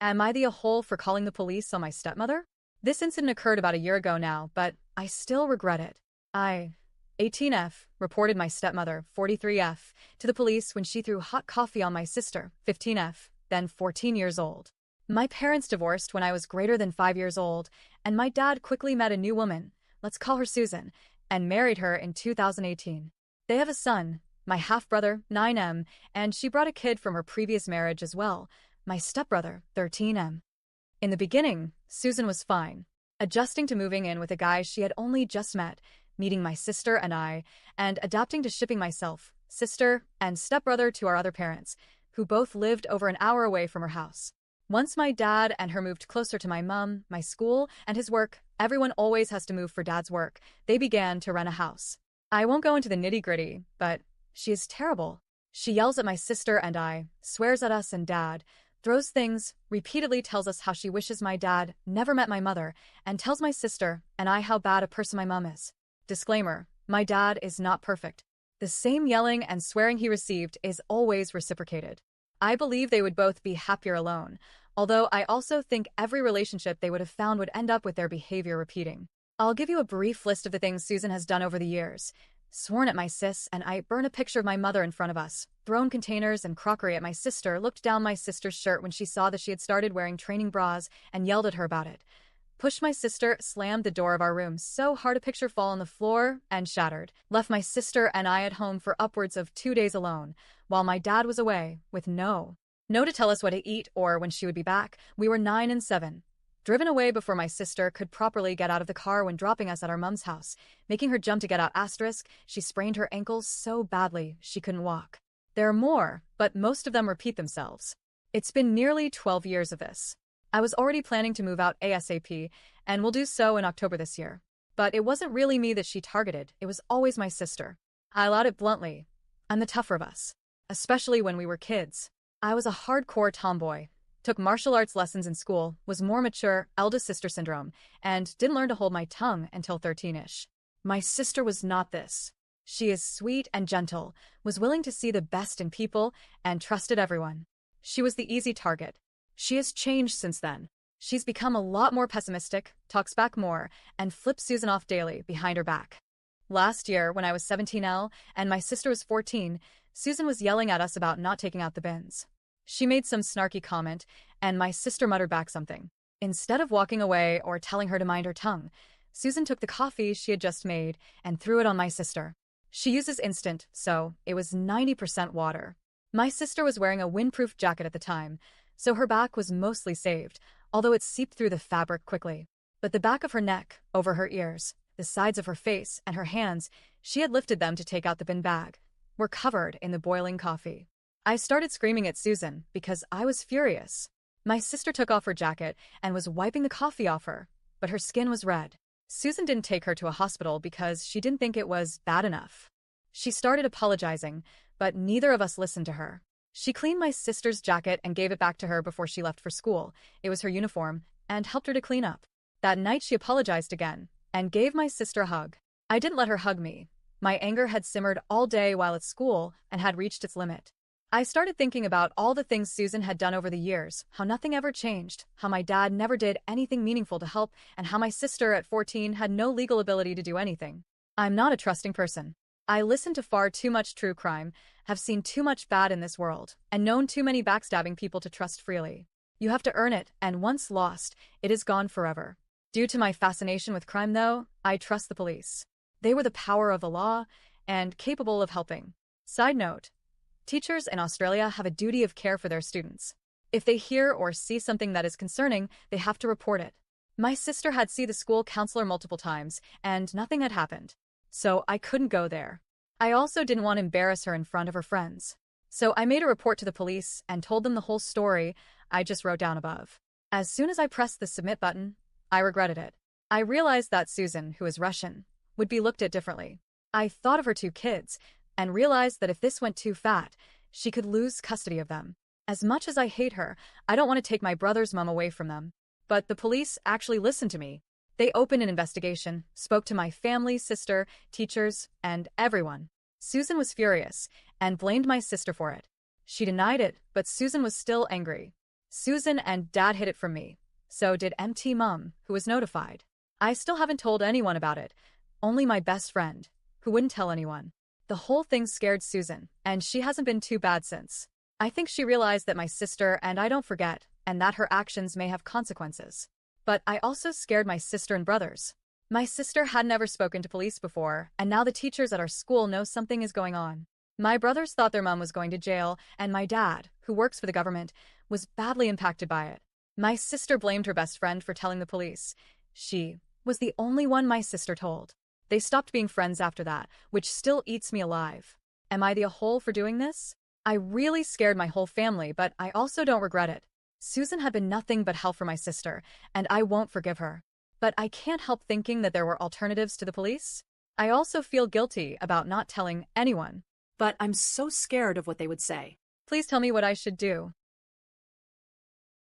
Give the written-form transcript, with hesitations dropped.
Am I the a-hole for calling the police on my stepmother? This incident occurred about a year ago now, but I still regret it. I, 18F, reported my stepmother, 43F, to the police when she threw hot coffee on my sister, 15F, then 14 years old. My parents divorced when I was greater than 5 years old, and my dad quickly met a new woman, let's call her Susan, and married her in 2018. They have a son, my half-brother, 9M, and she brought a kid from her previous marriage as well, my stepbrother, 13M. In the beginning, Susan was fine, adjusting to moving in with a guy she had only just met, meeting my sister and I, and adapting to shipping myself, sister, and stepbrother to our other parents, who both lived over an hour away from her house. Once my dad and her moved closer to my mom, my school, and his work, everyone always has to move for dad's work, they began to rent a house. I won't go into the nitty-gritty, but she is terrible. She yells at my sister and I, swears at us and dad, throws things, repeatedly tells us how she wishes my dad never met my mother, and tells my sister and I how bad a person my mom is. Disclaimer, my dad is not perfect. The same yelling and swearing he received is always reciprocated. I believe they would both be happier alone, although I also think every relationship they would have found would end up with their behavior repeating. I'll give you a brief list of the things Susan has done over the years. Sworn at my sis and I, burn a picture of my mother in front of us, thrown containers and crockery at my sister, looked down my sister's shirt when she saw that she had started wearing training bras and yelled at her about it. Pushed my sister, slammed the door of our room so hard a picture fall on the floor and shattered. Left my sister and I at home for upwards of 2 days alone, while my dad was away, with no to tell us what to eat or when she would be back. We were 9 and 7. Driven away before my sister could properly get out of the car when dropping us at our mom's house, making her jump to get out. She sprained her ankles so badly she couldn't walk. There are more, but most of them repeat themselves. It's been nearly 12 years of this. I was already planning to move out ASAP, and will do so in October this year. But it wasn't really me that she targeted, it was always my sister. I'll out it bluntly. I'm the tougher of us. Especially when we were kids. I was a hardcore tomboy. Took martial arts lessons in school, was more mature, eldest sister syndrome, and didn't learn to hold my tongue until 13-ish. My sister was not this. She is sweet and gentle, was willing to see the best in people, and trusted everyone. She was the easy target. She has changed since then. She's become a lot more pessimistic, talks back more, and flips Susan off daily behind her back. Last year, when I was 17L and my sister was 14, Susan was yelling at us about not taking out the bins. She made some snarky comment, and my sister muttered back something. Instead of walking away or telling her to mind her tongue, Susan took the coffee she had just made and threw it on my sister. She uses instant, so it was 90% water. My sister was wearing a windproof jacket at the time, so her back was mostly saved, although it seeped through the fabric quickly. But the back of her neck, over her ears, the sides of her face, and her hands, she had lifted them to take out the bin bag, were covered in the boiling coffee. I started screaming at Susan because I was furious. My sister took off her jacket and was wiping the coffee off her, but her skin was red. Susan didn't take her to a hospital because she didn't think it was bad enough. She started apologizing, but neither of us listened to her. She cleaned my sister's jacket and gave it back to her before she left for school. It was her uniform, and helped her to clean up. That night she apologized again, and gave my sister a hug. I didn't let her hug me. My anger had simmered all day while at school and had reached its limit. I started thinking about all the things Susan had done over the years, how nothing ever changed, how my dad never did anything meaningful to help, and how my sister at 14 had no legal ability to do anything. I'm not a trusting person. I listened to far too much true crime, have seen too much bad in this world, and known too many backstabbing people to trust freely. You have to earn it, and once lost, it is gone forever. Due to my fascination with crime, though, I trust the police. They were the power of the law, and capable of helping. Side note. Teachers in Australia have a duty of care for their students. If they hear or see something that is concerning, they have to report it. My sister had seen the school counselor multiple times, and nothing had happened. So I couldn't go there. I also didn't want to embarrass her in front of her friends. So I made a report to the police and told them the whole story I just wrote down above. As soon as I pressed the submit button, I regretted it. I realized that Susan, who is Russian, would be looked at differently. I thought of her 2 kids, and realized that if this went too fat, she could lose custody of them. As much as I hate her, I don't want to take my brother's mom away from them. But the police actually listened to me. They opened an investigation, spoke to my family, sister, teachers, and everyone. Susan was furious, and blamed my sister for it. She denied it, but Susan was still angry. Susan and Dad hid it from me. So did MT Mum, who was notified. I still haven't told anyone about it. Only my best friend, who wouldn't tell anyone. The whole thing scared Susan, and she hasn't been too bad since. I think she realized that my sister and I don't forget, and that her actions may have consequences. But I also scared my sister and brothers. My sister had never spoken to police before, and now the teachers at our school know something is going on. My brothers thought their mom was going to jail, and my dad, who works for the government, was badly impacted by it. My sister blamed her best friend for telling the police. She was the only one my sister told. They stopped being friends after that, which still eats me alive. Am I the a-hole for doing this? I really scared my whole family, but I also don't regret it. Susan had been nothing but hell for my sister, and I won't forgive her. But I can't help thinking that there were alternatives to the police. I also feel guilty about not telling anyone. But I'm so scared of what they would say. Please tell me what I should do.